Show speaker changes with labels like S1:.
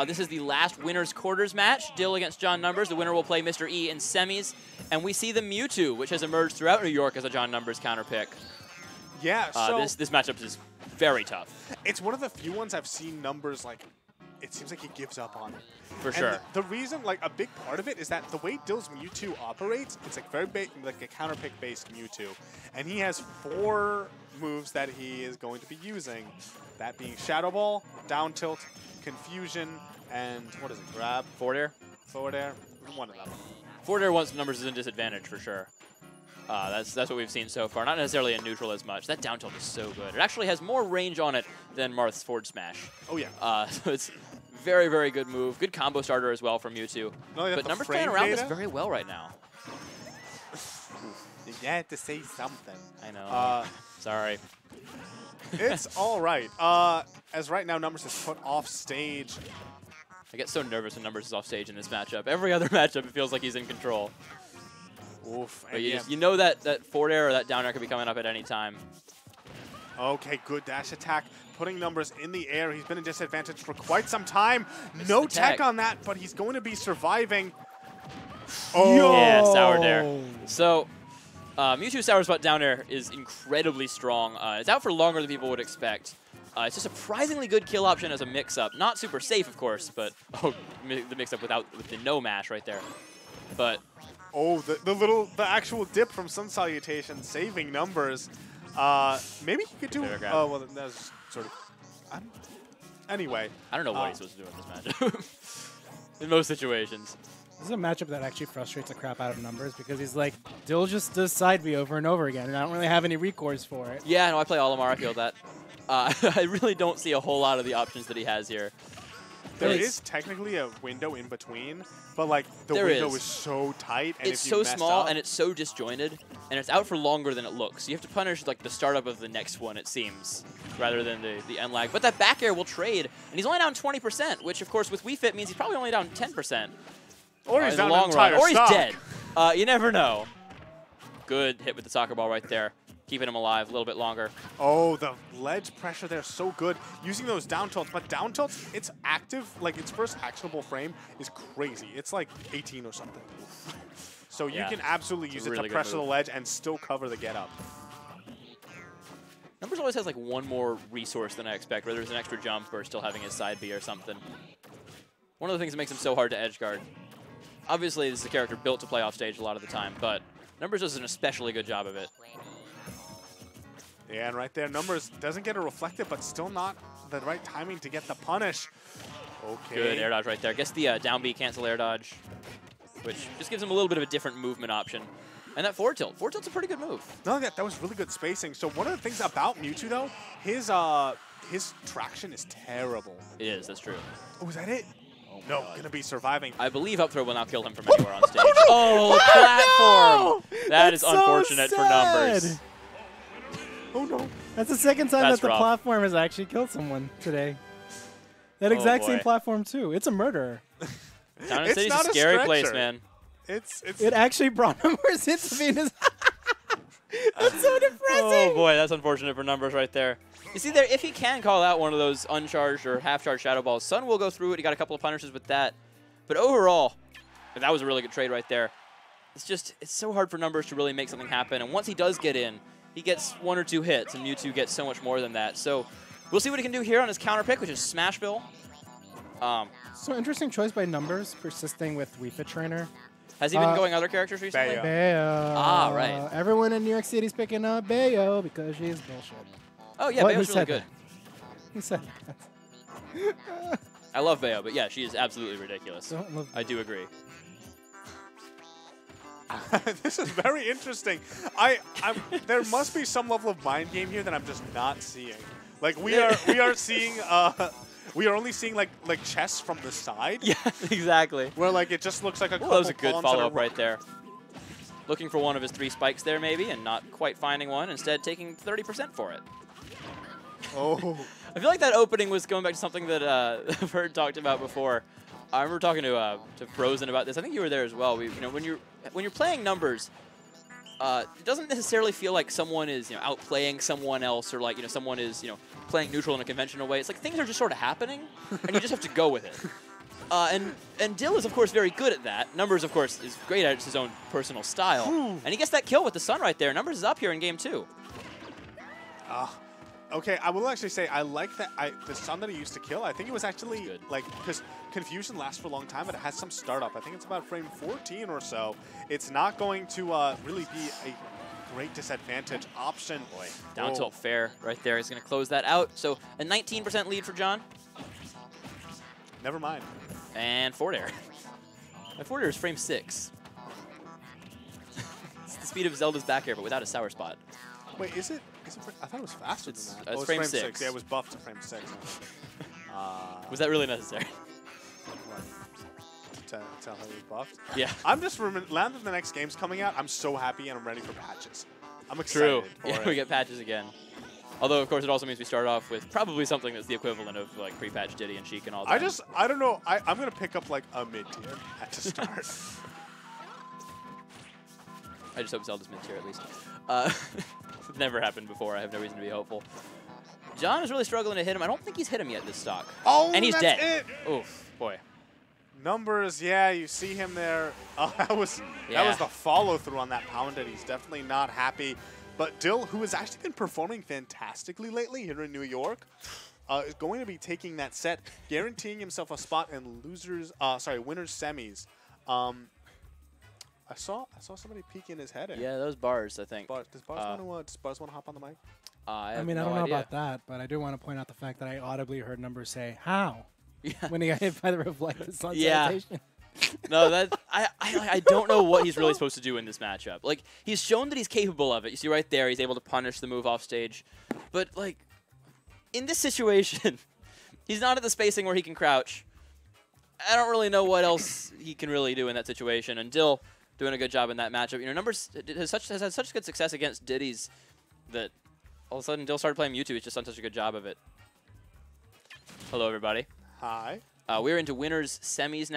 S1: This is the last winner's quarters match. Dill against John Numbers. The winner will play Mr. E in semis. And we see the Mewtwo, which has emerged throughout New York as a John Numbers counter pick.
S2: Yeah, so
S1: this matchup is very tough.
S2: It's one of the few ones I've seen Numbers, like, it seems like he gives up on it.
S1: For sure.
S2: And the reason, like, a big part of it is that the way Dill's Mewtwo operates, it's like like a counter pick based Mewtwo. And he has 4 moves that he is going to be using. That being Shadow Ball, Down Tilt, Confusion, and what is it, Grab?
S1: Forward air?
S2: Forward air. One of them.
S1: Forward air once Numbers is in disadvantage for sure. That's what we've seen so far. Not necessarily in neutral as much. That down tilt is so good. It actually has more range on it than Marth's forward smash.
S2: Oh yeah.
S1: So it's very, very good move. Good combo starter as well from Mewtwo. But Numbers playing around this very well right now.
S2: You had to say something.
S1: I know. Sorry.
S2: It's all right. As right now, Numbers is put off stage.
S1: I get so nervous when Numbers is off stage in this matchup. Every other matchup, it feels like he's in control.
S2: Oof.
S1: But you know that forward air or that down air could be coming up at any time.
S2: Okay, good dash attack. Putting Numbers in the air. He's been in disadvantage for quite some time. No tech on that, but he's going to be surviving.
S1: Oh, yeah, Sour Dare. So, Mewtwo Sour Spot down air is incredibly strong. It's out for longer than people would expect. It's a surprisingly good kill option as a mix-up. Not super safe, of course, but the mix-up with the no mash right there. But
S2: oh, the actual dip from Sun Salutation saving Numbers. Maybe he could do. Oh well, that's sort of. Anyway,
S1: I don't know what he's supposed to do in this matchup. In most situations.
S3: This is a matchup that actually frustrates the crap out of Numbers because he's like, Dill just does side B over and over again, and I don't really have any recourse for it.
S1: Yeah, no, I play Olimar. I feel that. I really don't see a whole lot of the options that he has here.
S2: There is technically a window in between, but like the window is so tight, and
S1: it's so small and it's so disjointed, and it's out for longer than it looks. You have to punish like the startup of the next one, it seems, rather than the end lag. But that back air will trade, and he's only down 20%, which of course with Wii Fit means he's probably only down 10%.
S2: Or he's down
S1: long run, or he's
S2: stock.
S1: dead. You never know. Good hit with the soccer ball right there. Keeping him alive a little bit longer.
S2: Oh, the ledge pressure there, so good. Using those down tilts, but down tilts, it's active, like its first actionable frame is crazy. It's like 18 or something. So you can absolutely use it to pressure the ledge and still cover the get up.
S1: Numbers always has like one more resource than I expect, whether it's an extra jump or still having his side B or something. One of the things that makes him so hard to edge guard. Obviously, this is a character built to play off stage a lot of the time, but Numbers does an especially good job of it.
S2: Yeah, and right there, Numbers doesn't get a reflected, but still not the right timing to get the punish. Okay.
S1: Good air dodge right there. Guess the down B cancel air dodge, which just gives him a little bit of a different movement option. And that forward tilt. Forward tilt's a pretty good move.
S2: No, that was really good spacing. So one of the things about Mewtwo, though, his traction is terrible.
S1: It is, that's true.
S2: Oh, is that it? Oh, no, gonna be surviving.
S1: I believe up throw will not kill him from anywhere on stage. Oh, platform!
S3: No!
S1: That is unfortunate for Numbers.
S2: Oh no.
S3: That's the second time that the platform has actually killed someone today. That exact same platform too. It's a murderer.
S1: Town and City's a scary place, man.
S3: It actually brought Numbers into Venus. That's so depressing.
S1: Oh boy, that's unfortunate for Numbers right there. You see there, if he can call out one of those uncharged or half-charged Shadow Balls, Sun will go through it. He got a couple of punishes with that. But overall, that was a really good trade right there. It's so hard for Numbers to really make something happen. And once he does get in, he gets 1 or 2 hits, and Mewtwo gets so much more than that. So we'll see what he can do here on his counter pick, which is Smashville.
S3: So interesting choice by Numbers, persisting with Wii Fit Trainer.
S1: Has he been going other characters recently?
S3: Bayo.
S1: Ah, right.
S3: Everyone in New York City's picking up Bayo because she's bullshit.
S1: Oh, yeah, Bayo's really good.
S3: Who said that?
S1: I love Bayo, but yeah, she is absolutely ridiculous. I do agree.
S2: This is very interesting. There must be some level of mind game here that I'm just not seeing. Like we are seeing we are only seeing like chess from the side.
S1: Yeah, exactly.
S2: Where like it just looks like a.
S1: Well, that was a good follow-up right there. Looking for one of his 3 spikes there maybe, and not quite finding one. Instead, taking 30% for it.
S2: Oh.
S1: I feel like that opening was going back to something that I've heard talked about before. I remember talking to Frozen about this. I think you were there as well. When you're playing Numbers, it doesn't necessarily feel like someone is outplaying someone else, or like someone is playing neutral in a conventional way. It's like things are just sort of happening, and you just have to go with it. And Dill is, of course, very good at that. Numbers, of course, is great at it. It's his own personal style. And he gets that kill with the Sun right there. Numbers is up here in game 2.
S2: Okay, I will actually say I like that the Sun that he used to kill. I think it was actually like, because Confusion lasts for a long time, but it has some startup. I think it's about frame 14 or so. It's not going to really be a great disadvantage option.
S1: Boy, down tilt fair right there. He's going to close that out. So a 19% lead for John.
S2: Never mind.
S1: And forward air. My forward air is frame 6. It's the speed of Zelda's back air, but without a sour spot.
S2: Wait, is it? I thought it was faster than that.
S1: It's
S2: Oh,
S1: frame 6.
S2: Yeah, it was buffed to frame 6.
S1: Was that really necessary?
S2: To tell how it was buffed?
S1: Yeah.
S2: I'm just now that the next game's coming out, I'm so happy and I'm ready for patches. I'm excited.
S1: True. Yeah, we get patches again. Although, of course, it also means we start off with probably something that's the equivalent of like pre-patch Diddy and Sheik and all that.
S2: I don't know. I'm going to pick up like a mid-tier at the start.
S1: I just hope Zelda's mid-tier at least. It's never happened before. I have no reason to be hopeful. John is really struggling to hit him. I don't think he's hit him yet this stock.
S2: Oh,
S1: and he's
S2: that's
S1: dead.
S2: It.
S1: Oof, boy.
S2: Numbers, yeah, you see him there. Oh, that was the follow-through on that pound, and he's definitely not happy. But Dill, who has actually been performing fantastically lately here in New York, is going to be taking that set, guaranteeing himself a spot in winners semis. I saw somebody peeking his head in.
S1: Yeah, those bars, I think.
S2: Does Bars want to hop on the mic?
S1: I
S3: mean, I don't know about that, but I do want to point out the fact that I audibly heard Numbers say, how?
S1: Yeah.
S3: When he got hit by the reflected sun
S1: Yeah.
S3: sanitation.
S1: No, that I don't know what he's really supposed to do in this matchup. Like, he's shown that he's capable of it. You see right there, he's able to punish the move off stage. But, like, in this situation, he's not at the spacing where he can crouch. I don't really know what else he can really do in that situation. And Dill doing a good job in that matchup. You know, Numbers has had such good success against Diddy's that all of a sudden Dill started playing Mewtwo. He's just done such a good job of it. Hello, everybody.
S2: Hi.
S1: We're into winners semis now.